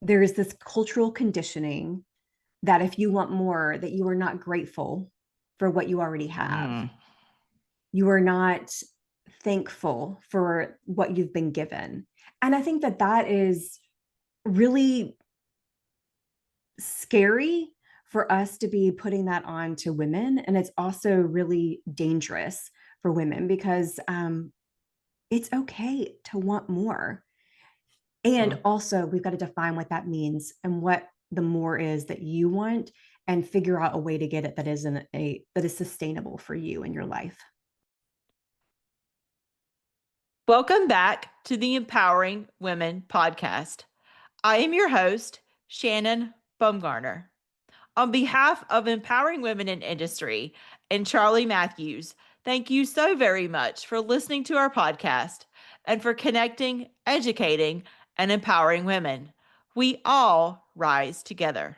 there is this cultural conditioning that if you want more, that you are not grateful for what you already have. Mm. You are not thankful for what you've been given. And I think that that is really scary for us to be putting that on to women. And it's also really dangerous for women because it's okay to want more. And also, we've got to define what that means and what the more is that you want, and figure out a way to get it that is sustainable for you in your life. Welcome back to the Empowering Women podcast. I am your host, Shannon Baumgartner. On behalf of Empowering Women in Industry and Charlie Matthews, thank you so very much for listening to our podcast and for connecting, educating, and empowering women. We all rise together.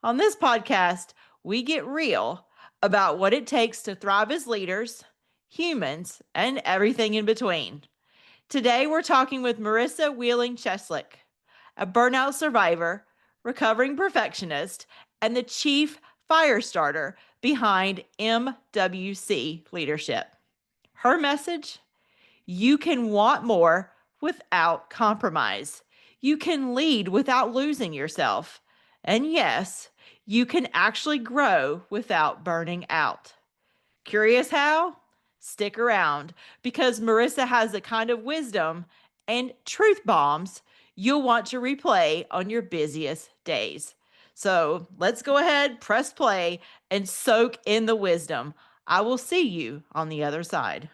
On this podcast, we get real about what it takes to thrive as leaders, humans, and everything in between. Today, we're talking with Marisa Wheeling Ciesluk, a burnout survivor, recovering perfectionist, and the Chief Firestarter behind MWC Leadership. Her message: you can want more without compromise. You can lead without losing yourself. And yes, you can actually grow without burning out. Curious how? Stick around, because Marisa has the kind of wisdom and truth bombs you'll want to replay on your busiest days. So let's go ahead, press play, and soak in the wisdom. I will see you on the other side.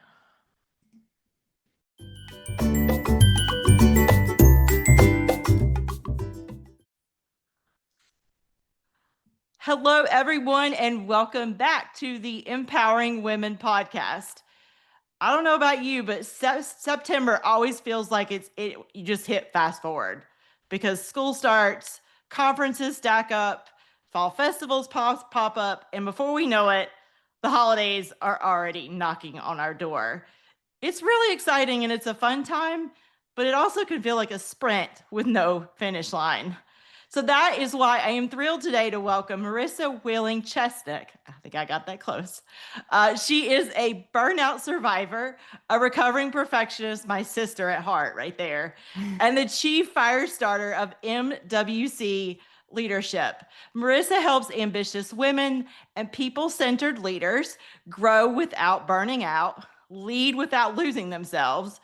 Hello, everyone, and welcome back to the Empowering Women podcast. I don't know about you, but September always feels like you just hit fast forward because school starts, conferences stack up, fall festivals pop up, and before we know it, the holidays are already knocking on our door. It's really exciting and it's a fun time, but it also can feel like a sprint with no finish line. So that is why I am thrilled today to welcome Marisa Wheeling Ciesluk. I think I got that close. She is a burnout survivor, a recovering perfectionist, my sister at heart right there, and the Chief Firestarter of MWC Leadership. Marisa helps ambitious women and people-centered leaders grow without burning out, lead without losing themselves,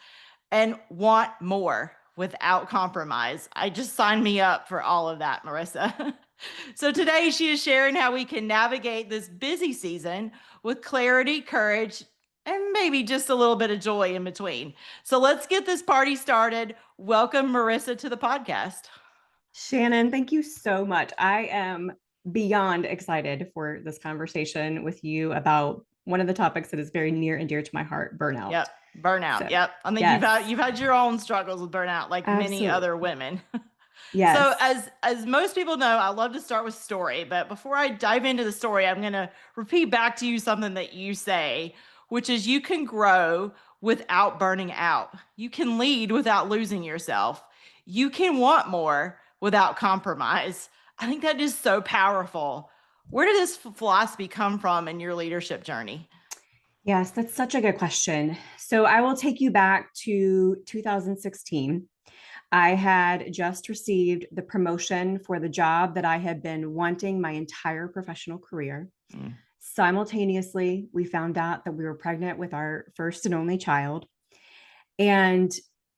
and want more without compromise. I just signed me up for all of that, Marisa. So today she is sharing how we can navigate this busy season with clarity, courage, and maybe just a little bit of joy in between. So let's get this party started. Welcome, Marisa, to the podcast. Shannon, thank you so much. I am beyond excited for this conversation with you about one of the topics that is very near and dear to my heart, burnout. Yep, burnout. So, Yep. I mean, yes, you've had your own struggles with burnout, like many absolutely. other women. So Yes. as most people know, I love to start with story, but before I dive into the story, I'm going to repeat back to you something that you say, which is you can grow without burning out. You can lead without losing yourself. You can want more without compromise. I think that is so powerful. Where did this philosophy come from in your leadership journey? Yes, that's such a good question. So I will take you back to 2016. I had just received the promotion for the job that I had been wanting my entire professional career. Mm. Simultaneously, we found out that we were pregnant with our first and only child. And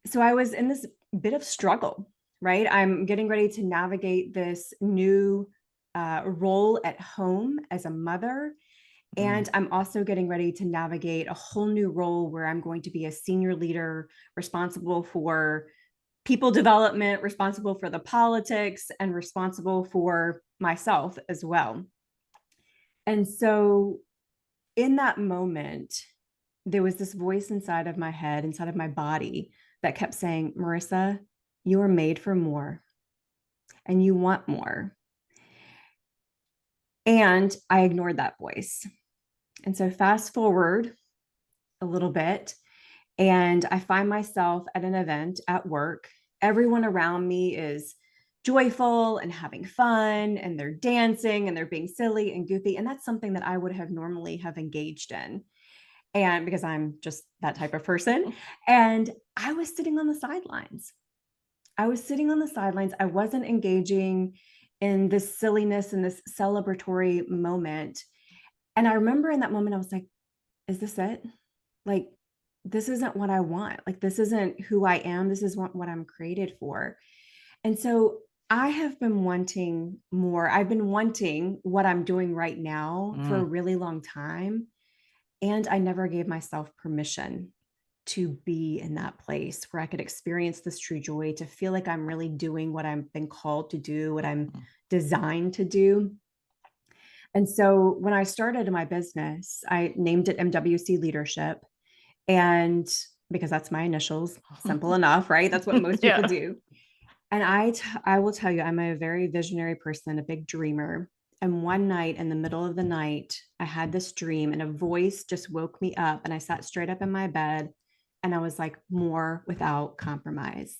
so I was in this bit of struggle, right? I'm getting ready to navigate this new role at home as a mother. And I'm also getting ready to navigate a whole new role where I'm going to be a senior leader responsible for people development, responsible for the politics, and responsible for myself as well. And so in that moment, there was this voice inside of my head, inside of my body, that kept saying, Marisa, you are made for more and you want more. And I ignored that voice. And so fast forward a little bit, and I find myself at an event at work. Everyone around me is joyful and having fun, and they're dancing and they're being silly and goofy. And that's something that I would have normally have engaged in. And because I'm just that type of person. And I was sitting on the sidelines. I was sitting on the sidelines. I wasn't engaging in this silliness and this celebratory moment. And I remember in that moment, I was like, is this it? Like, this isn't what I want. Like, this isn't who I am. This is what I'm created for. And so I have been wanting more. I've been wanting what I'm doing right now for a really long time. And I never gave myself permission to be in that place where I could experience this true joy, to feel like I'm really doing what I've been called to do, what I'm designed to do. And so when I started my business, I named it MWC Leadership. And because that's my initials, simple enough, right? That's what most people do. And I will tell you, I'm a very visionary person, a big dreamer. And one night in the middle of the night, I had this dream and a voice just woke me up, and I sat straight up in my bed and I was like, more without compromise.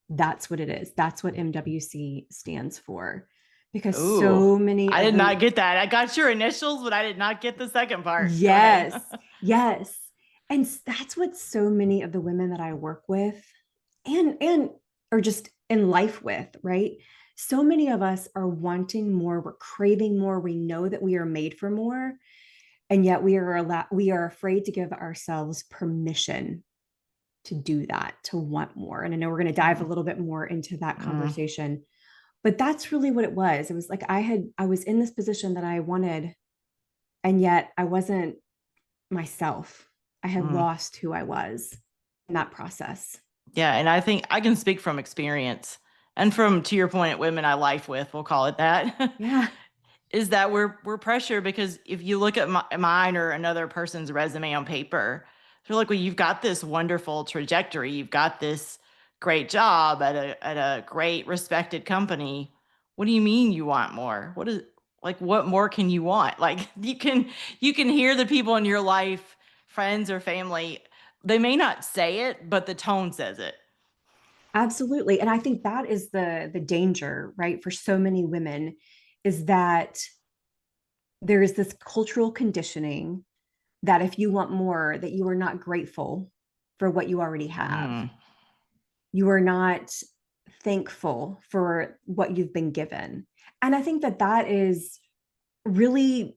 That's what it is. That's what MWC stands for. Because so many I did not get that. I got your initials, but I did not get the second part. Yes. Yes. And that's what so many of the women that I work with and or just in life with, right? So many of us are wanting more, we're craving more, we know that we are made for more, and yet we are afraid to give ourselves permission to do that, to want more. And I know we're going to dive a little bit more into that conversation, but that's really what it was. It was like I was in this position that I wanted, and yet I wasn't myself. I had lost who I was in that process. Yeah. And I think I can speak from experience and from, to your point, women I life with, we'll call it that. Yeah. Is that we're pressured because if you look at mine or another person's resume on paper, they're like, well, you've got this wonderful trajectory. You've got this great job at a great respected company. What do you mean you want more? What more can you want? Like you can hear the people in your life, friends or family, they may not say it, but the tone says it. Absolutely. And I think that is the danger, right? For so many women is that there is this cultural conditioning that if you want more, that you are not grateful for what you already have. You are not thankful for what you've been given. And I think that that is really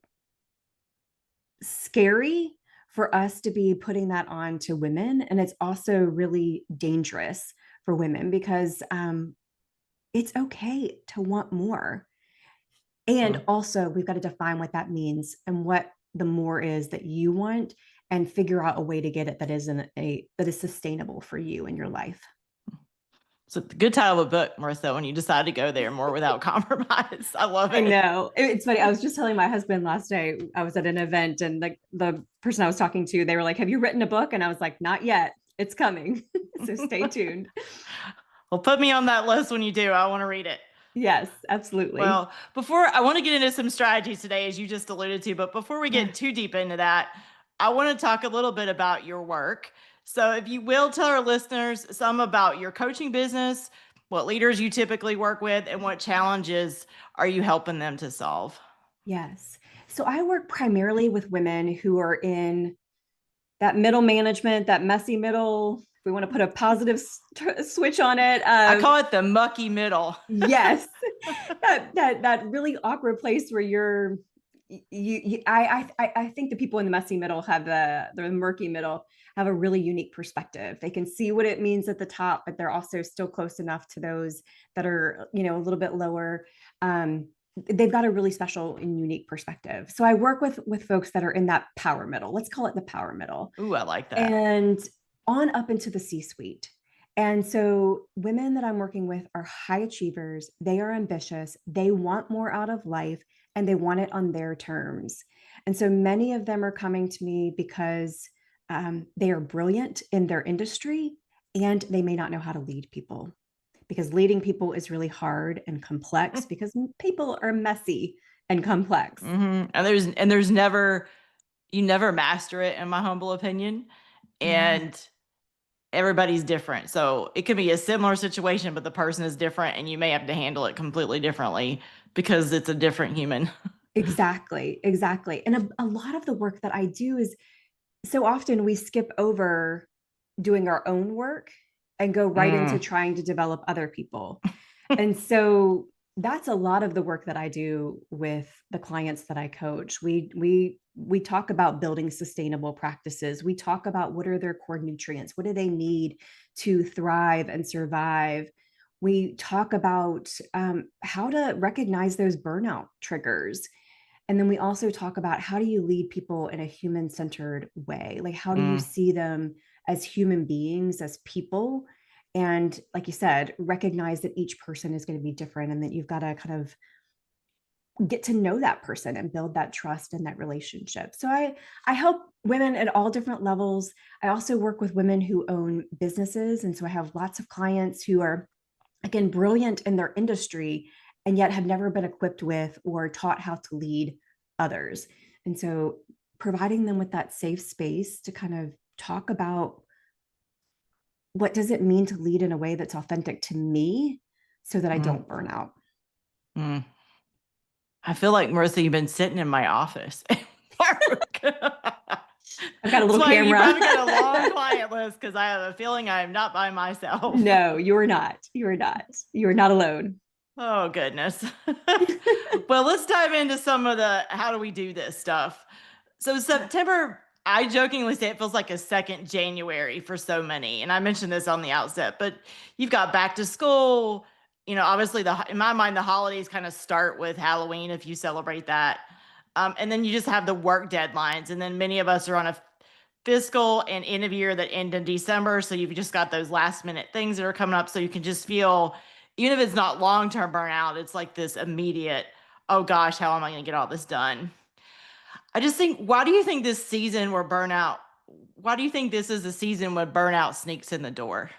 scary for us to be putting that on to women. And it's also really dangerous for women because it's okay to want more. And also, we've got to define what that means and what the more is that you want, and figure out a way to get it that is sustainable for you in your life. So the good title of a book, Marissa, when you decide to go there, more without compromise. I love it. I know. It's funny. I was just telling my husband last night, I was at an event and the person I was talking to, they were like, have you written a book? And I was like, not yet. It's coming. So stay tuned. Well, put me on that list when you do. I want to read it. Yes, absolutely. Well, before I want to get into some strategies today, as you just alluded to, but before we get too deep into that, I want to talk a little bit about your work. So if you will tell our listeners some about your coaching business, what leaders you typically work with, and what challenges are you helping them to solve? Yes. So I work primarily with women who are in that middle management, that messy middle. If we want to put a positive switch on it, I call it the mucky middle. Yes, that really awkward place where I think the people in the messy middle have the murky middle have a really unique perspective. They can see what it means at the top, but they're also still close enough to those that are, a little bit lower. They've got a really special and unique perspective. So I work with folks that are in that power middle. Let's call it the power middle. Ooh, I like that. And on up into the C-suite. And so women that I'm working with are high achievers. They are ambitious. They want more out of life, and they want it on their terms. And so many of them are coming to me because they are brilliant in their industry, and they may not know how to lead people, because leading people is really hard and complex because people are messy and complex. Mm-hmm. And there's never, you never master it, in my humble opinion. And everybody's different. So it could be a similar situation, but the person is different and you may have to handle it completely differently because it's a different human. Exactly. And a lot of the work that I do is, so often we skip over doing our own work and go right into trying to develop other people. And so that's a lot of the work that I do with the clients that I coach. We talk about building sustainable practices. We talk about what are their core nutrients, what do they need to thrive and survive. We talk about how to recognize those burnout triggers. And then we also talk about how do you lead people in a human-centered way? Like, how do you see them as human beings, as people? And like you said, recognize that each person is going to be different and that you've got to kind of get to know that person and build that trust and that relationship. So I help women at all different levels. I also work with women who own businesses. And so I have lots of clients who are, again, brilliant in their industry and yet have never been equipped with or taught how to lead others. And so providing them with that safe space to kind of talk about what does it mean to lead in a way that's authentic to me so that I don't burn out. I feel like, Marisa, you've been sitting in my office at work. I've got a little camera. You probably got a long client list because I have a feeling I'm not by myself. No, you're not. You're not. You're not alone. Oh, goodness. Well, let's dive into some of the how do we do this stuff. So September, I jokingly say it feels like a second January for so many. And I mentioned this on the outset, but you've got back to school. You know, obviously, in my mind, the holidays kind of start with Halloween if you celebrate that. And then you just have the work deadlines. And then many of us are on a fiscal and end of year that end in December. So you've just got those last minute things that are coming up. So you can just feel, even if it's not long-term burnout, it's like this immediate, oh gosh, how am I going to get all this done? I just think, why do you think this is a season where burnout sneaks in the door?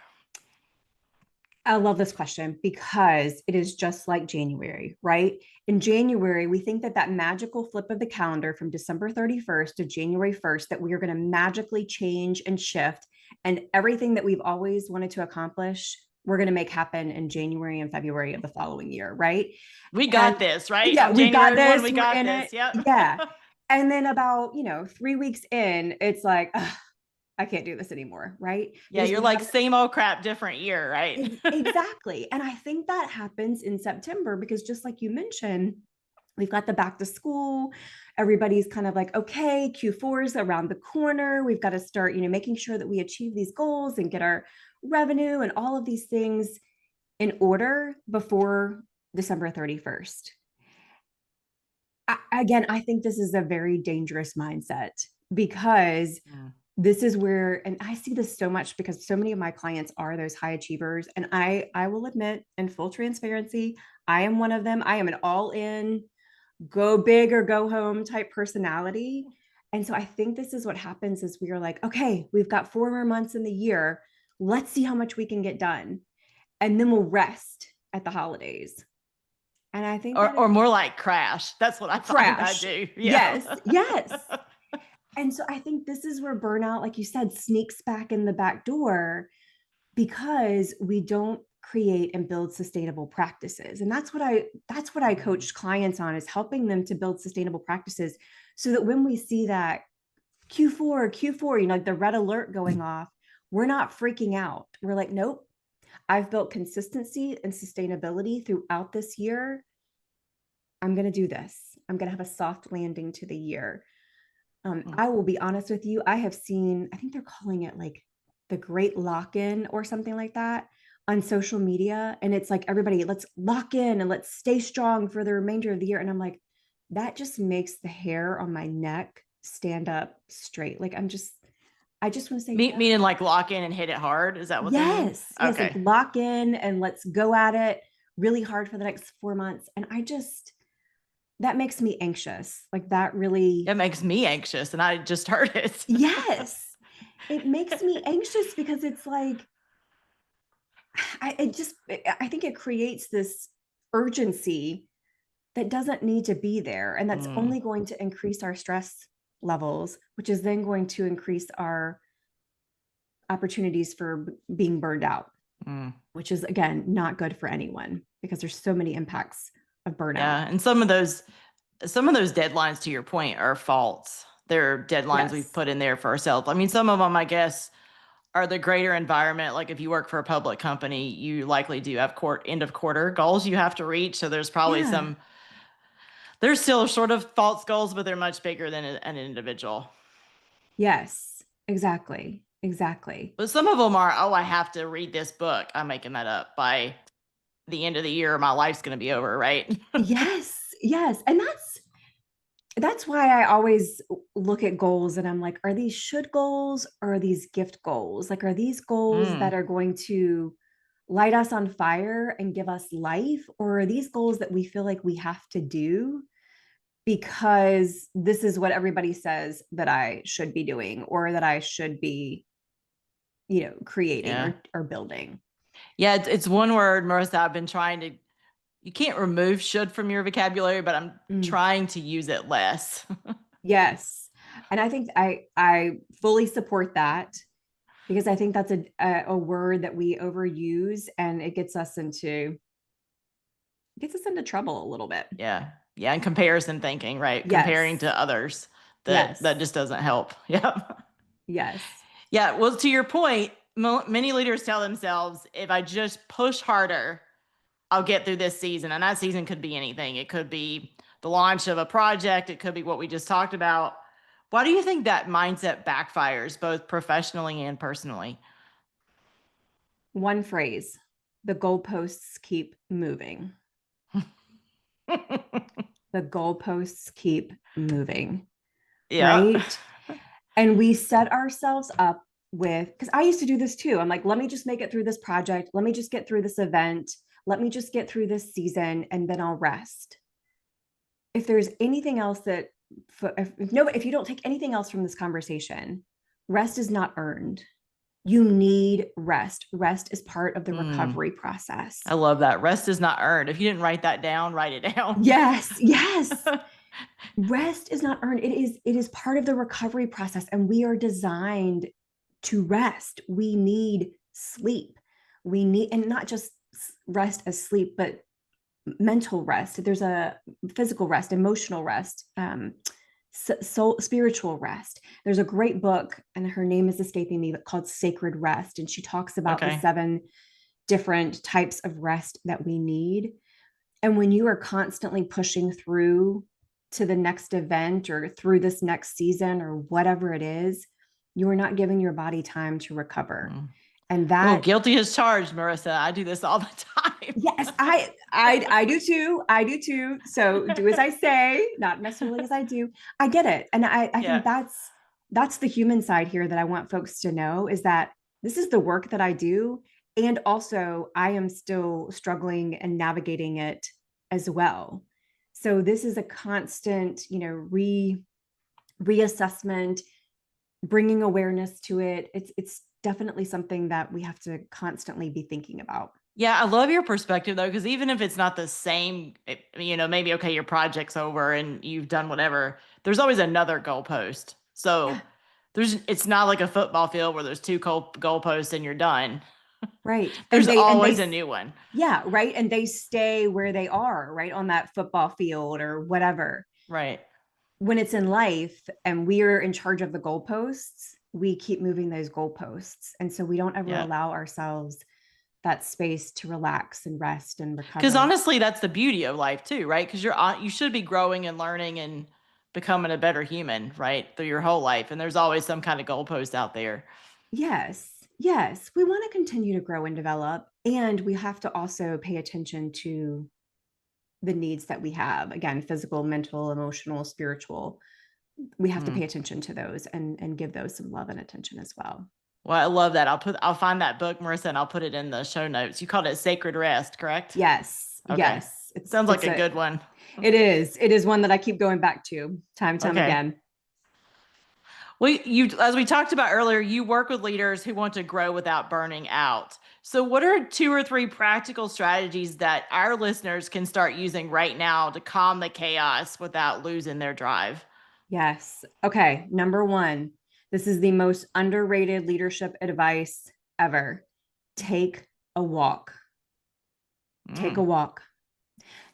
I love this question because it is just like January, right? In January, we think that that magical flip of the calendar from December 31st to January 1st, that we are going to magically change and shift, and everything that we've always wanted to accomplish, we're going to make happen in January and February of the following year, right? We got this, right? Yeah, we got this. We got this. Yep. Yeah. And then about, 3 weeks in, it's like, I can't do this anymore, right? Yeah, Because you're like same old crap, different year, right? Exactly. And I think that happens in September because just like you mentioned, we've got the back to school. Everybody's kind of like, okay, Q4 is around the corner. We've got to start, making sure that we achieve these goals and get our revenue and all of these things in order before December 31st. I think this is a very dangerous mindset because this is where, and I see this so much because so many of my clients are those high achievers. And I will admit, in full transparency, I am one of them. I am an all in, go big or go home type personality. And so I think this is what happens is we are like, okay, we've got 4 more months in the year. Let's see how much we can get done. And then we'll rest at the holidays. And I think or more like crash. That's what I find I do. Yeah. Yes. And so I think this is where burnout, like you said, sneaks back in the back door because we don't create and build sustainable practices. And that's what I coach clients on, is helping them to build sustainable practices so that when we see that Q4, like the red alert going off, we're not freaking out. We're like, nope, I've built consistency and sustainability throughout this year. I'm going to do this. I'm going to have a soft landing to the year. I will be honest with you. I have seen, I think they're calling it like the great lock-in or something like that on social media. And it's like, everybody, let's lock in and let's stay strong for the remainder of the year. And I'm like, that just makes the hair on my neck stand up straight. Like, I just want to say, meaning like lock in and hit it hard. Is that what they mean? Yes. Like lock in and let's go at it really hard for the next 4 months. And that makes me anxious. Like that really. It makes me anxious. And I just heard it. Yes. It makes me anxious because it's like, I think it creates this urgency that doesn't need to be there. And that's only going to increase our stress levels, which is then going to increase our opportunities for being burned out, which is, again, not good for anyone because there's so many impacts of burnout. Yeah. And some of those deadlines, to your point, are false. They're deadlines we've put in there for ourselves. I mean, some of them, I guess, are the greater environment. Like if you work for a public company, you likely do have end of quarter goals you have to reach. So there's probably there's still sort of false goals, but they're much bigger than an individual. Yes, exactly. But some of them are, oh, I have to read this book. I'm making that up. By the end of the year, my life's going to be over, right? Yes. And that's why I always look at goals and I'm like, are these should goals or are these gift goals? Like, are these goals that are going to light us on fire and give us life? Or are these goals that we feel like we have to do because this is what everybody says that I should be doing or that I should be, creating or building? Yeah, it's one word, Marissa. I've been trying to, you can't remove should from your vocabulary, but I'm trying to use it less. Yes. And I think I fully support that because I think that's a word that we overuse and it gets us into trouble a little bit. Yeah. And comparison thinking, right? Yes. Comparing to others. That just doesn't help. Yeah. Yes. Yeah. Well, to your point, many leaders tell themselves, if I just push harder, I'll get through this season. And that season could be anything. It could be the launch of a project. It could be what we just talked about. Why do you think that mindset backfires both professionally and personally? One phrase: the goalposts keep moving. The goalposts keep moving. Yeah. Right. And we set ourselves up with, because I used to do this too. I'm like, let me just make it through this project. Let me just get through this event. Let me just get through this season and then I'll rest. If there's anything else that, if you don't take anything else from this conversation, rest is not earned. You need rest. Rest is part of the recovery process. I love that. Rest is not earned. If you didn't write that down, write it down. Yes. Rest is not earned. It is part of the recovery process, and we are designed to rest. We need sleep. We need, and not just rest as sleep, but mental rest. There's a physical rest, emotional rest, soul, spiritual rest. There's a great book, and her name is escaping me, but called Sacred Rest, and she talks about the 7 different types of rest that we need. And when you are constantly pushing through to the next event or through this next season or whatever it is, you are not giving your body time to recover. And that, guilty as charged, Marissa. I do this all the time. Yes, I do too. I do too. So do as I say, not necessarily as I do. I get it. And I think that's the human side here that I want folks to know, is that this is the work that I do. And also I am still struggling and navigating it as well. So this is a constant, reassessment, bringing awareness to it. It's definitely something that we have to constantly be thinking about. Yeah, I love your perspective though, because even if it's not the same, maybe, okay, your project's over and you've done whatever, there's always another goalpost. So it's not like a football field where there's 2 goalposts and you're done. Right. There's always a new one. Yeah. Right. And they stay where they are, right, on that football field or whatever. Right. When it's in life and we're in charge of the goalposts, we keep moving those goalposts. And so we don't ever allow ourselves that space to relax and rest and recover. Because honestly, that's the beauty of life too, right? Because you should be growing and learning and becoming a better human, right, through your whole life. And there's always some kind of goalpost out there. Yes. We want to continue to grow and develop. And we have to also pay attention to the needs that we have. Again, physical, mental, emotional, spiritual. We have to pay attention to those and give those some love and attention as well. Well, I love that. I'll find that book, Marissa, and I'll put it in the show notes. You called it Sacred Rest, correct? Yes. Okay. Yes. It sounds like a good one. It is. It is one that I keep going back to time again. Well, as we talked about earlier, you work with leaders who want to grow without burning out. So what are 2 or 3 practical strategies that our listeners can start using right now to calm the chaos without losing their drive? Yes. Okay. Number 1, This is the most underrated leadership advice ever. Take a walk. Take a walk.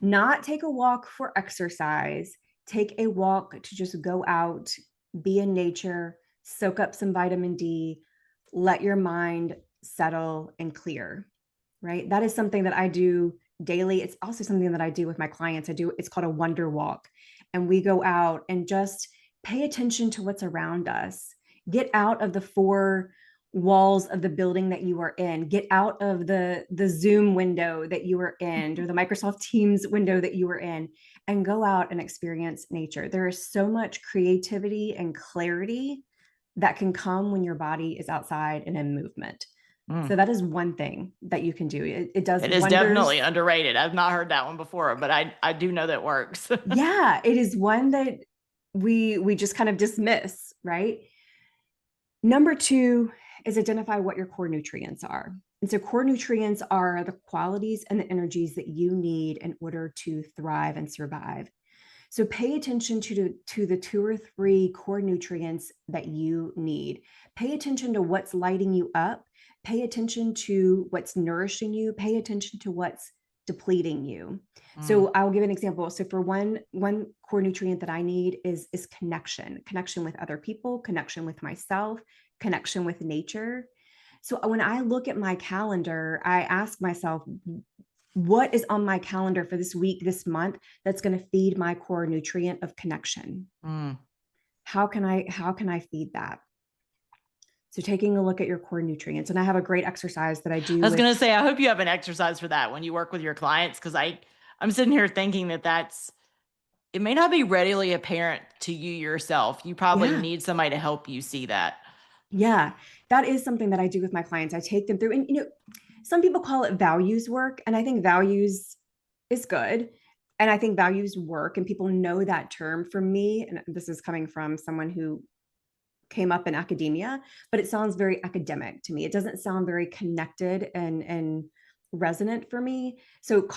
Not take a walk for exercise. Take a walk to just go out, be in nature, soak up some vitamin D, let your mind settle and clear, right? That is something that I do daily. It's also something that I do with my clients. It's called a wonder walk. And we go out and just pay attention to what's around us. Get out of the four walls of the building that you are in. Get out of the Zoom window that you are in, or the Microsoft Teams window that you are in, and go out and experience nature. There is so much creativity and clarity that can come when your body is outside and in movement. So that is one thing that you can do. It does. It is wonders. definitely underrated. I've not heard that one before, but I do know that works. Yeah, it is one that we just kind of dismiss, right? Number two is identify what your core nutrients are. And so core nutrients are the qualities and the energies that you need in order to thrive and survive. So pay attention to the 2 or 3 core nutrients that you need. Pay attention to what's lighting you up. Pay attention to what's nourishing you. Pay attention to what's depleting you. So I'll give an example. So for one core nutrient that I need is connection with other people, connection with myself, connection with nature. So when I look at my calendar, I ask myself, what is on my calendar for this week, this month, that's going to feed my core nutrient of connection? How can I feed that? So taking a look at your core nutrients. And I have a great exercise that I do. I was going to say, I hope you have an exercise for that when you work with your clients, because I'm sitting here thinking it may not be readily apparent to you yourself. You probably need somebody to help you see that. Yeah, that is something that I do with my clients. I take them through, and some people call it values work, and I think values is good. And I think values work, and people know that term. For me, and this is coming from someone who came up in academia, but it sounds very academic to me. It doesn't sound very connected and resonant for me. So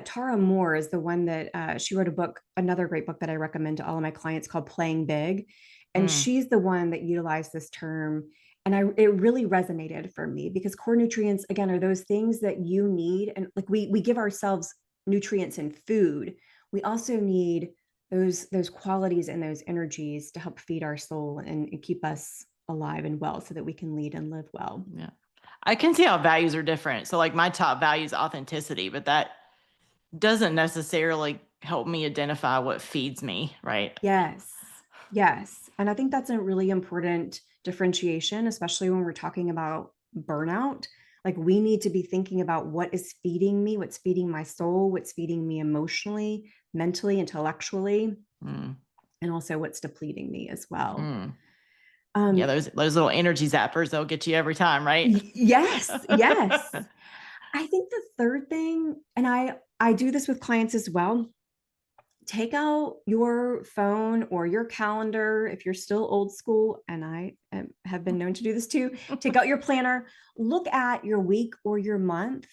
Tara Moore is the one that she wrote a book, another great book that I recommend to all of my clients, called Playing Big. And she's the one that utilized this term. And it really resonated for me, because core nutrients, again, are those things that you need. And like we give ourselves nutrients in food. We also need those qualities and those energies to help feed our soul and keep us alive and well, so that we can lead and live well. Yeah. I can see how values are different. So like my top value is authenticity, but that doesn't necessarily help me identify what feeds me, right? Yes. And I think that's a really important differentiation, especially when we're talking about burnout. Like, we need to be thinking about what is feeding me, what's feeding my soul, what's feeding me emotionally, mentally, intellectually, and also what's depleting me as well. Yeah, those little energy zappers, they'll get you every time, right? Yes. I think the third thing, and I do this with clients as well, take out your phone or your calendar if you're still old school, and I have been known to do this too. Take out your planner, look at your week or your month,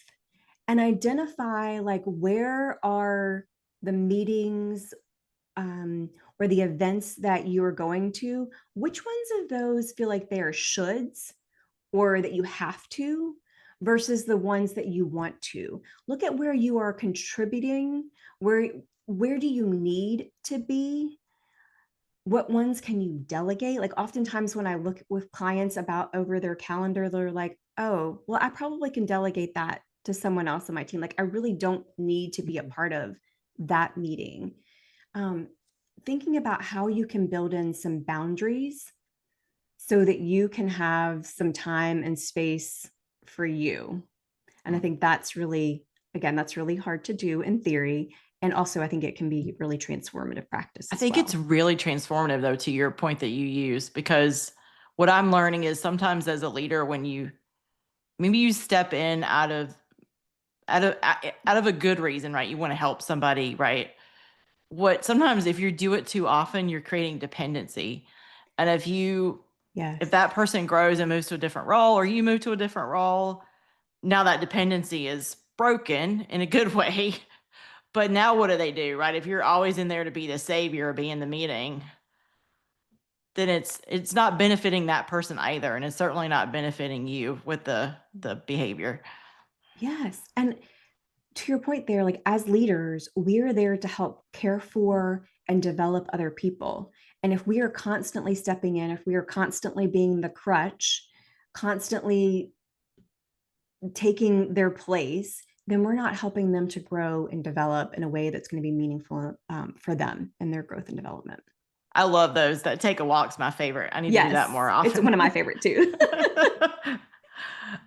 and identify, like, where are the meetings or the events that you are going to. Which ones of those feel like they are shoulds, or that you have to, versus the ones that you want to. Look at where you are contributing, where do you need to be? What ones can you delegate? Like, oftentimes when I look with clients about over their calendar, they're like, oh, well, I probably can delegate that to someone else on my team. Like, I really don't need to be a part of that meeting. Thinking about how you can build in some boundaries so that you can have some time and space for you. And I think that's really hard to do in theory. And also, I think it can be really transformative practice. I think it's really transformative, though, to your point that you use, because what I'm learning is sometimes as a leader, when maybe you step in out of a good reason, right? You want to help somebody, right? Sometimes if you do it too often, you're creating dependency. And if that person grows and moves to a different role, or you move to a different role, now that dependency is broken in a good way. But now what do they do, right? If you're always in there to be the savior or be in the meeting, then it's not benefiting that person either. And it's certainly not benefiting you with the behavior. Yes. And to your point there, like as leaders, we're there to help care for and develop other people. And if we are constantly stepping in, if we are constantly being the crutch, constantly taking their place, then we're not helping them to grow and develop in a way that's going to be meaningful for them and their growth and development. I love those. That take a walk's my favorite. I need to do that more often. It's one of my favorite too.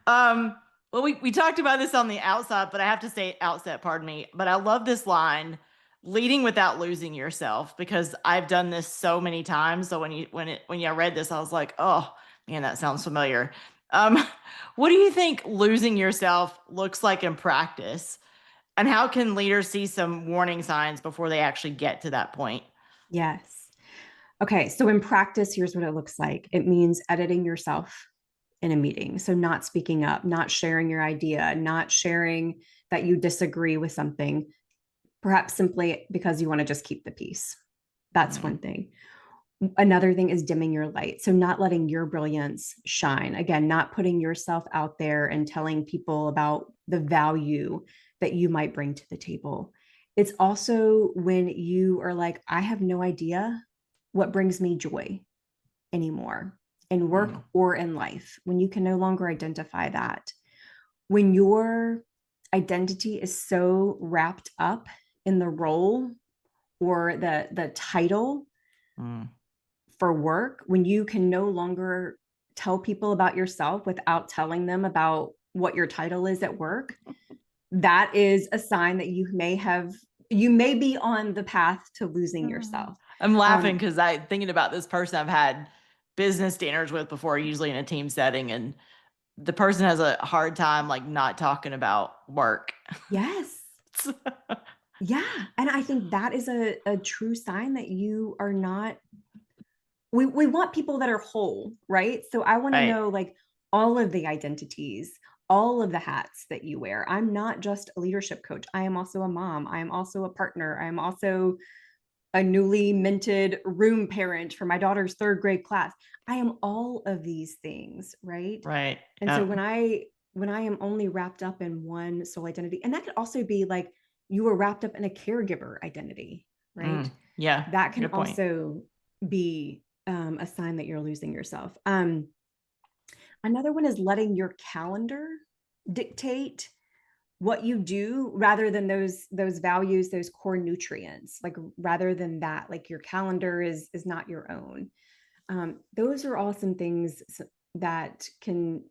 Well, we talked about this on the outside, but I have to say outset, pardon me. But I love this line, leading without losing yourself, because I've done this so many times. So when I read this, I was like, oh man, that sounds familiar. What do you think losing yourself looks like in practice? And how can leaders see some warning signs before they actually get to that point? Yes. Okay. So in practice, here's what it looks like. It means editing yourself in a meeting. So not speaking up, not sharing your idea, not sharing that you disagree with something, perhaps simply because you want to just keep the peace. That's one thing. Another thing is dimming your light. So not letting your brilliance shine. Again, not putting yourself out there and telling people about the value that you might bring to the table. It's also when you are like, I have no idea what brings me joy anymore in work or in life, when you can no longer identify that. When your identity is so wrapped up in the role or the title for work, when you can no longer tell people about yourself without telling them about what your title is at work, that is a sign that you may be on the path to losing yourself. I'm laughing because I'm thinking about this person I've had business dinners with before, usually in a team setting, and the person has a hard time like not talking about work. Yes. Yeah. And I think that is a true sign that you are not, we want people that are whole, right? So I want to know like all of the identities, all of the hats that you wear. I'm not just a leadership coach. I am also a mom. I am also a partner. I am also a newly minted room parent for my daughter's third grade class. I am all of these things, right? Right. And so when I am only wrapped up in one sole identity, and that could also be like you were wrapped up in a caregiver identity, right? Yeah. That can also be a sign that you're losing yourself. Another one is letting your calendar dictate what you do rather than those values, those core nutrients, like rather than that, like your calendar is not your own. Those are all some things that can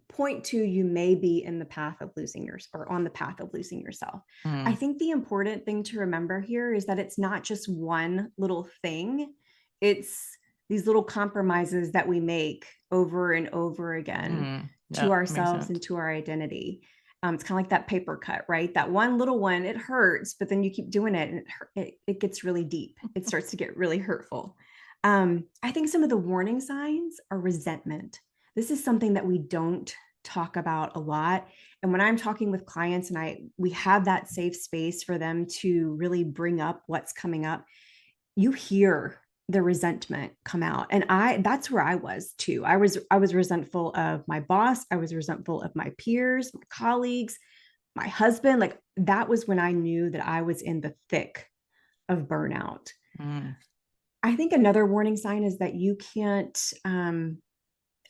point to you may be in the path of losing or on the path of losing yourself. I think the important thing to remember here is that it's not just one little thing. It's these little compromises that we make over and over again to ourselves and to our identity. It's kind of like that paper cut, right? That one little one, it hurts, but then you keep doing it and it gets really deep. It starts to get really hurtful. I think some of the warning signs are resentment. This is something that we don't talk about a lot. And when I'm talking with clients and we have that safe space for them to really bring up what's coming up, you hear the resentment come out. And that's where I was too. I was resentful of my boss. I was resentful of my peers, my colleagues, my husband. Like that was when I knew that I was in the thick of burnout. I think another warning sign is that you can't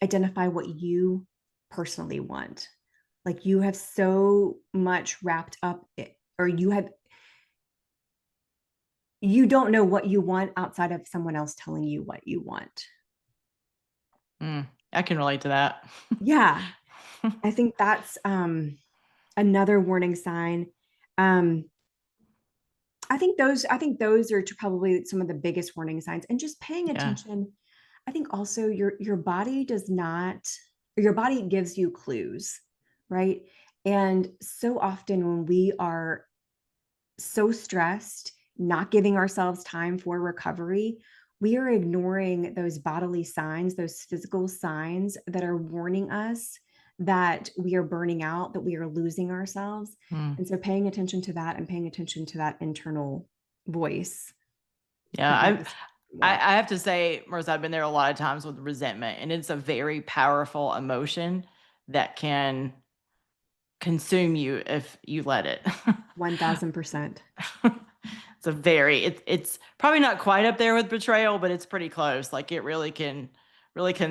identify what you personally want. Like you have so much wrapped up or you don't know what you want outside of someone else telling you what you want. I can relate to that. Yeah. I think that's another warning sign. I think those are probably some of the biggest warning signs, and just paying attention. I think also your body your body gives you clues, right? And so often when we are so stressed, not giving ourselves time for recovery, we are ignoring those bodily signs, those physical signs that are warning us that we are burning out, that we are losing ourselves. And so paying attention to that and paying attention to that internal voice. Yeah, Yeah. I have to say, Marissa, I've been there a lot of times with resentment, and it's a very powerful emotion that can consume you if you let it. 1000%. It's probably not quite up there with betrayal, but it's pretty close. Like it really can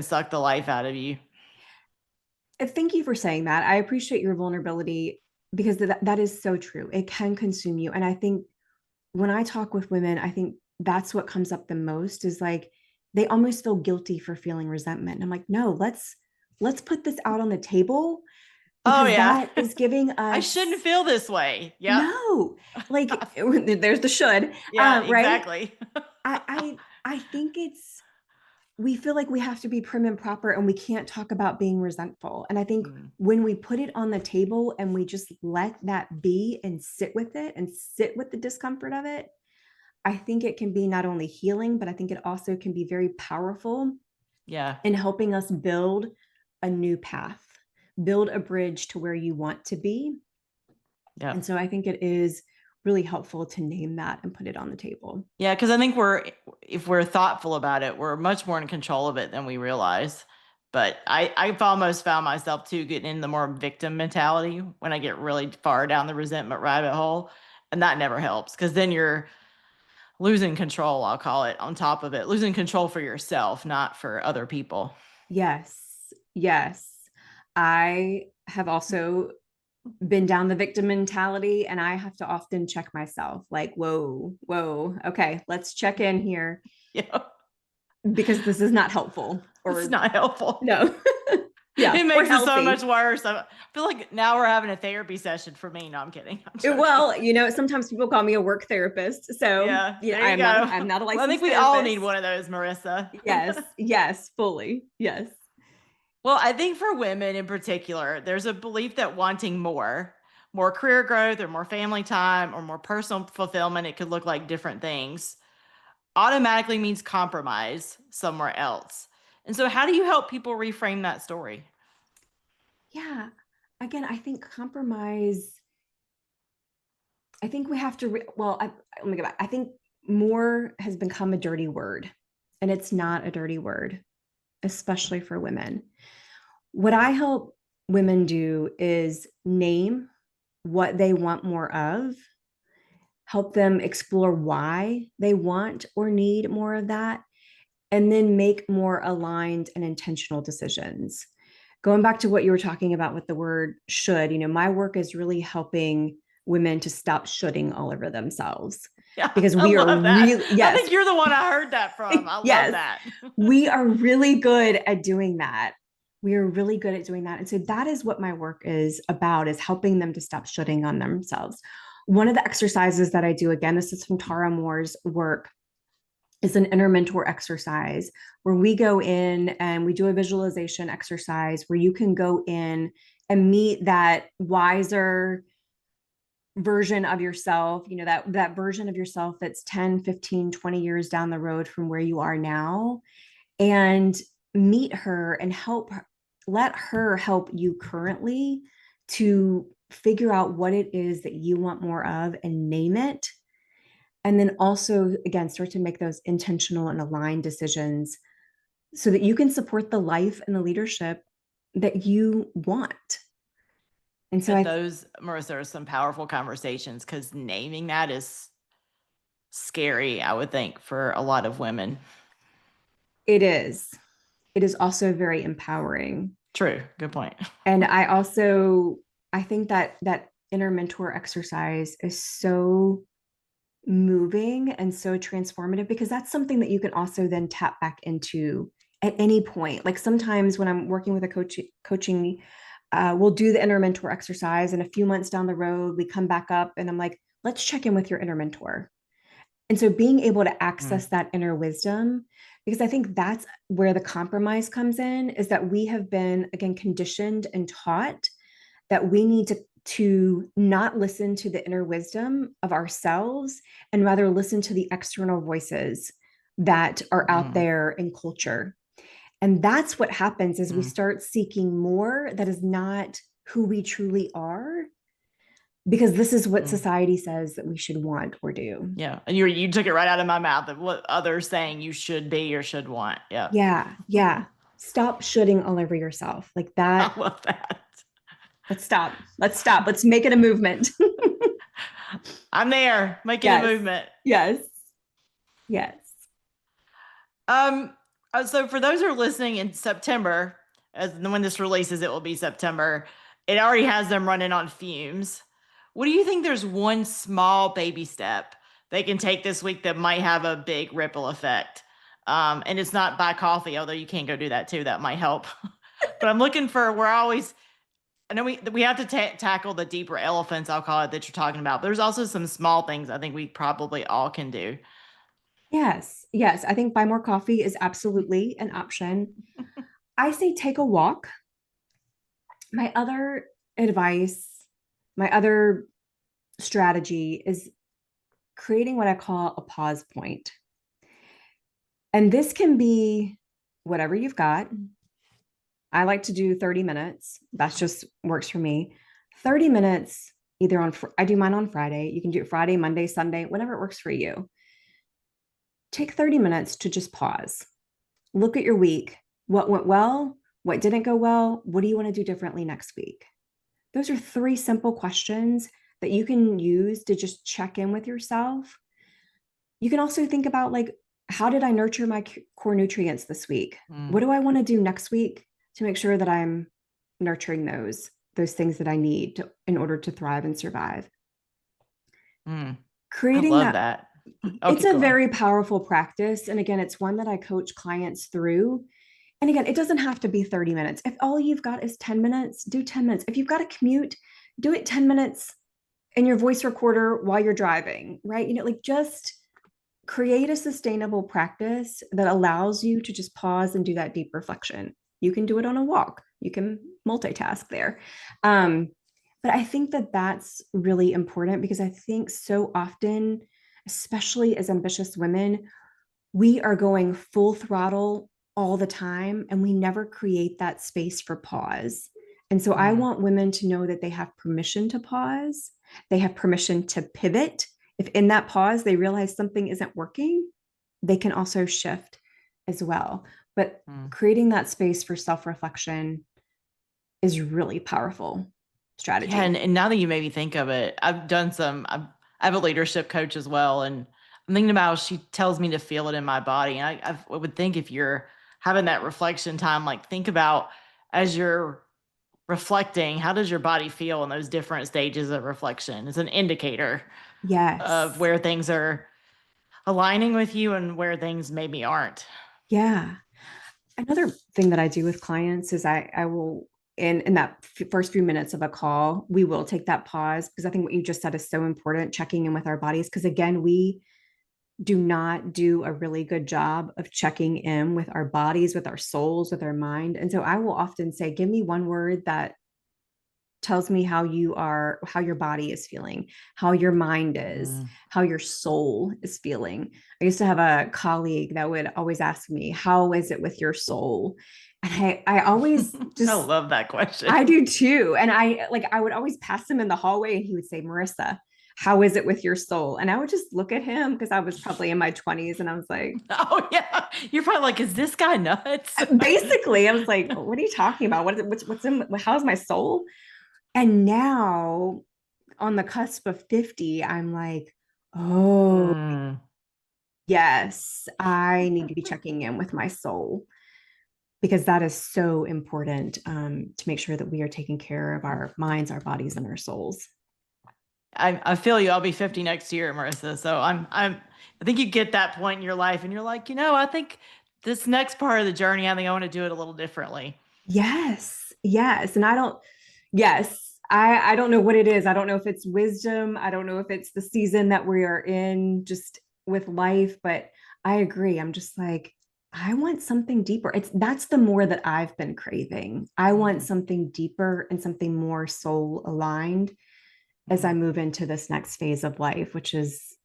suck the life out of you. Thank you for saying that. I appreciate your vulnerability because that is so true. It can consume you. And I think when I talk with women, I think that's what comes up the most is like they almost feel guilty for feeling resentment. And I'm like, no, let's put this out on the table Oh because yeah. that is giving I us shouldn't feel this way. Yep. no, like there's the should, Yeah, right? exactly. I think it's we feel like we have to be prim and proper and we can't talk about being resentful. And I think Mm, when we put it on the table and we just let that be and sit with it and sit with the discomfort of it, I think it can be not only healing, but I think it also can be very powerful yeah. in helping us build a new path, build a bridge to where you want to be. And Yep. so I think it is really helpful to name that and put it on the table. Yeah, because I think if we're thoughtful about it, we're much more in control of it than we realize. But I've almost found myself too getting in the more victim mentality when I get really far down the resentment rabbit hole. And that never helps because then you're losing control, I'll call it, on top of it, losing control for yourself, not for other people. Yes. Yes. I have also been down the victim mentality and I have to often check myself like, whoa, okay, let's check in here Yeah, because this is not helpful it's or not helpful. no. Yeah, It or makes it so much healthy. worse. I feel like now we're having a therapy session for me. No, I'm kidding. I'm joking. Well, sometimes people call me a work therapist. So, Yeah, yeah, there you go. I'm not a Well, I think licensed we all need therapist. one of those, Marissa. Yes, fully. Yes. Well, I think for women in particular, there's a belief that wanting more career growth or more family time or more personal fulfillment, it could look like different things, automatically means compromise somewhere else. And so, how do you help people reframe that story? Yeah. Again, I think compromise, I think we have to, let me go back. I think more has become a dirty word, and it's not a dirty word, especially for women. What I help women do is name what they want more of, help them explore why they want or need more of that, and then make more aligned and intentional decisions. Going back to what you were talking about with the word should, my work is really helping women to stop shoulding all over themselves Yeah, because I we are love that. really, I yes, think you're the one I heard that from. I love yes, that. we are really good at doing that. We are really good at doing that. And so that is what my work is about, is helping them to stop shooting on themselves. One of the exercises that I do, again, this is from Tara Moore's work, is an inner mentor exercise where we go in and we do a visualization exercise where you can go in and meet that wiser version of yourself, that version of yourself that's 10, 15, 20 years down the road from where you are now, and meet her and let her help you currently to figure out what it is that you want more of and name it. And then also, again, start to make those intentional and aligned decisions so that you can support the life and the leadership that you want. And so But those, Marissa, are some powerful conversations because naming that is scary, I would think, for a lot of women. it is. It is also very empowering. True. Good point. And I think that inner mentor exercise is so moving and so transformative because that's something that you can also then tap back into at any point. Like sometimes when I'm working with a coaching, we'll do the inner mentor exercise, and a few months down the road, we come back up and I'm like, let's check in with your inner mentor. And so being able to access that inner wisdom, because I think that's where the compromise comes in, is that we have been, again, conditioned and taught that we need to not listen to the inner wisdom of ourselves and rather listen to the external voices that are out there in culture. And that's what happens is we start seeking more that is not who we truly are. because this is what society says that we should want or do. Yeah. And you took it right out of my mouth of what others saying you should be or should want. Yeah. Yeah. Yeah. Stop shoulding all over yourself like that. I love that. Let's stop. Let's stop. Let's make it a movement. I'm there making a movement. Yes. Yes. So for those who are listening in September, as when this releases, it will be September. It already has them running on fumes. What do you think there's one small baby step they can take this week that might have a big ripple effect? And it's not buy coffee, although you can go do that too. That might help. But I'm looking for, I know we have to tackle the deeper elephants, I'll call it, that you're talking about. But there's also some small things I think we probably all can do. Yes. Yes. I think buy more coffee is absolutely an option. I say take a walk. My other advice, my other strategy is creating what I call a pause point. And this can be whatever you've got. I like to do 30 minutes. That's just works for me. 30 minutes, either I do mine on Friday. You can do it Friday, Monday, Sunday, whenever it works for you. Take 30 minutes to just pause. Look at your week. What went well? What didn't go well? What do you want to do differently next week? Those are 3 simple questions that you can use to just check in with yourself. You can also think about, like, how did I nurture my core nutrients this week? What do I want to do next week to make sure that I'm nurturing those things that I need in order to thrive and survive? Creating I love that. It's a very powerful practice. And again, it's one that I coach clients through. And again, it doesn't have to be 30 minutes. If all you've got is 10 minutes, do 10 minutes. If you've got a commute, do it 10 minutes in your voice recorder while you're driving, right? Like, just create a sustainable practice that allows you to just pause and do that deep reflection. You can do it on a walk. You can multitask there. But I think that that's really important, because I think so often, especially as ambitious women, we are going full throttle all the time, and we never create that space for pause. And so I want women to know that they have permission to pause. They have permission to pivot. If in that pause they realize something isn't working, they can also shift as well. But creating that space for self-reflection is really powerful strategy. Yeah, and now that you made me think of it, I have a leadership coach as well, and I'm thinking about, she tells me to feel it in my body. And I would think, if you're having that reflection time, like, think about, as you're reflecting, how does your body feel in those different stages of reflection? It's an indicator of where things are aligning with you and where things maybe aren't. Yeah. Another thing that I do with clients is I will, in that first few minutes of a call, we will take that pause, because I think what you just said is so important, checking in with our bodies. Because again, we do not do a really good job of checking in with our bodies, with our souls, with our mind. And so I will often say, give me one word that tells me how your body is feeling, how your mind is, how your soul is feeling. I used to have a colleague that would always ask me, how is it with your soul? And I always just, I love that question. I do too. And I would always pass him in the hallway, and he would say, Marisa, how is it with your soul? And I would just look at him, because I was probably in my 20s, and I was like, oh yeah, you're probably like, is this guy nuts? Basically, I was like, what are you talking about? What's in, how's my soul? And now, on the cusp of 50, I'm like, oh, yes, I need to be checking in with my soul, because that is so important, to make sure that we are taking care of our minds, our bodies, and our souls. I feel you. I'll be 50 next year, Marisa. So I think you get that point in your life, and you're like, I think this next part of the journey, I think I want to do it a little differently. Yes. Yes. And I don't know what it is. I don't know if it's wisdom. I don't know if it's the season that we are in just with life, but I agree. I'm just like, I want something deeper. That's the more that I've been craving. I want something deeper and something more soul aligned as I move into this next phase of life, which is,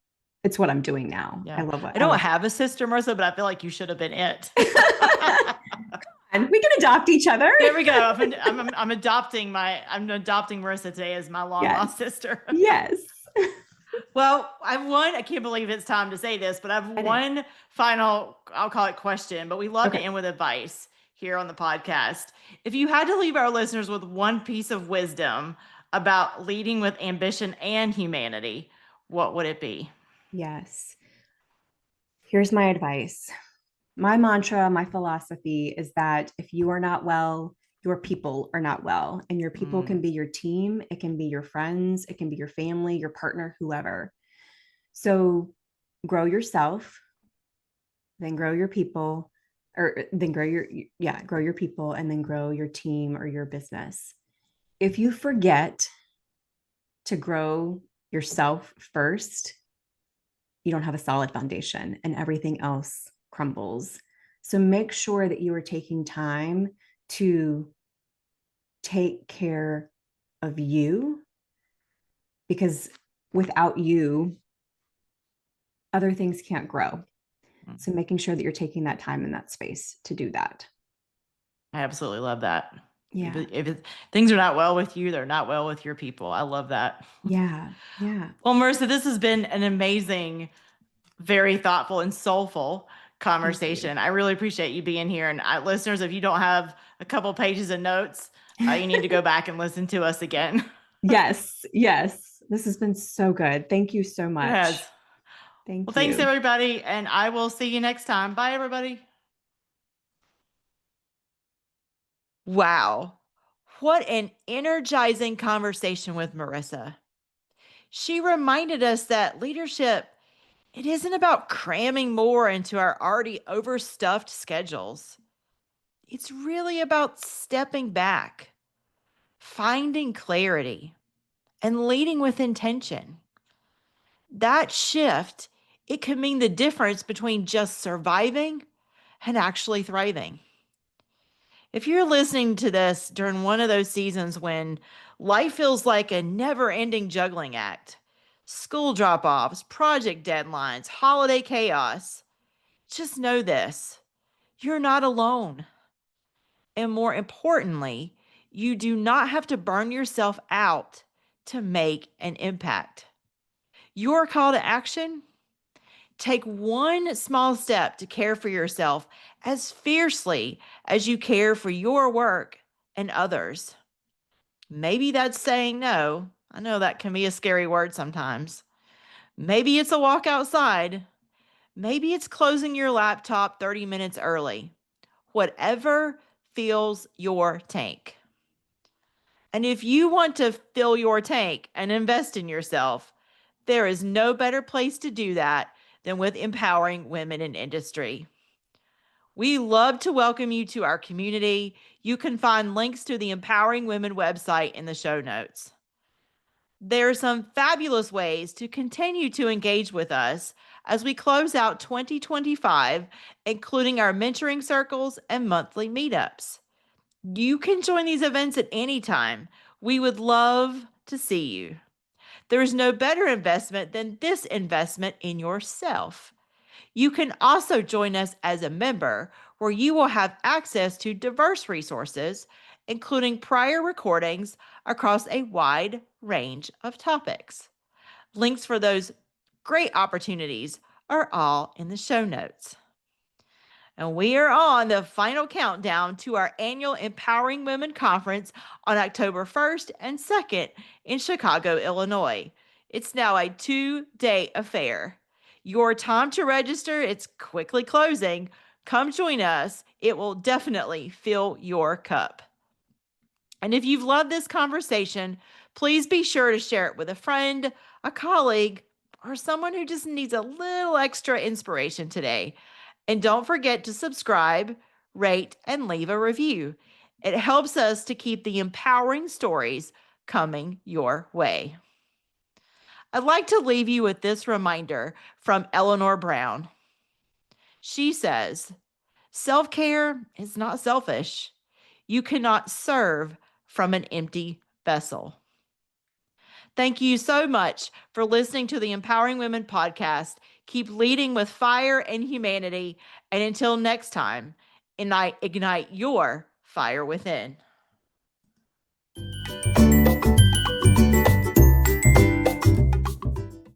it's what I'm doing now. Yeah. I love it. I don't have a sister, Marisa, but I feel like you should have been it. And we can adopt each other. There we go. I'm adopting Marissa today as my long Yes. lost sister. Yes. Well, I can't believe it's time to say this, but I have one final, I'll call it question, but we love to end with advice here on the podcast. If you had to leave our listeners with one piece of wisdom about leading with ambition and humanity, what would it be? Yes. Here's my advice. My mantra, my philosophy is that if you are not well, your people are not well. And your people can be your team, it can be your friends, it can be your family, your partner, whoever. So grow yourself, then grow your people, or then grow your people, and then grow your team or your business. If you forget to grow yourself first, you don't have a solid foundation and everything else crumbles. So make sure that you are taking time to take care of you, because without you, other things can't grow. So making sure that you're taking that time and that space to do that. I absolutely love that. Yeah. If things are not well with you, they're not well with your people. I love that. Yeah. Yeah. Well, Marissa, this has been an amazing, very thoughtful and soulful conversation. I really appreciate you being here. And listeners, if you don't have a couple pages of notes, you need to go back and listen to us again. Yes. Yes. This has been so good. Thank you so much. It has. Thank Well, you. thanks everybody. And I will see you next time. Bye, everybody. Wow. What an energizing conversation with Marissa. She reminded us that leadership, it isn't about cramming more into our already overstuffed schedules. It's really about stepping back, finding clarity, and leading with intention. That shift, it can mean the difference between just surviving and actually thriving. If you're listening to this during one of those seasons when life feels like a never ending juggling act, school drop offs, project deadlines, holiday chaos, just know this: you're not alone. And more importantly, you do not have to burn yourself out to make an impact. Your call to action: take one small step to care for yourself as fiercely as you care for your work and others. Maybe that's saying no. I know that can be a scary word sometimes. Maybe it's a walk outside. Maybe it's closing your laptop 30 minutes early. Whatever fills your tank. And if you want to fill your tank and invest in yourself, there is no better place to do that than with empowering women in industry. We love to welcome you to our community. You can find links to the Empowering Women website in the show notes. There are some fabulous ways to continue to engage with us as we close out 2025, including our mentoring circles and monthly meetups. You can join these events at any time. We would love to see you. There is no better investment than this investment in yourself. You can also join us as a member, where you will have access to diverse resources, including prior recordings across a wide range of topics. Links for those great opportunities are all in the show notes. And we are on the final countdown to our annual Empowering Women Conference on October 1st and 2nd in Chicago, Illinois. It's now a 2-day affair. Your time to register, it's quickly closing. Come join us. It will definitely fill your cup. And if you've loved this conversation, please be sure to share it with a friend, a colleague, or someone who just needs a little extra inspiration today. And don't forget to subscribe, rate, and leave a review. It helps us to keep the empowering stories coming your way. I'd like to leave you with this reminder from Eleanor Brown. She says, self-care is not selfish. You cannot serve from an empty vessel. Thank you so much for listening to the Empowering Women podcast. Keep leading with fire and humanity. And until next time, and I ignite your fire within.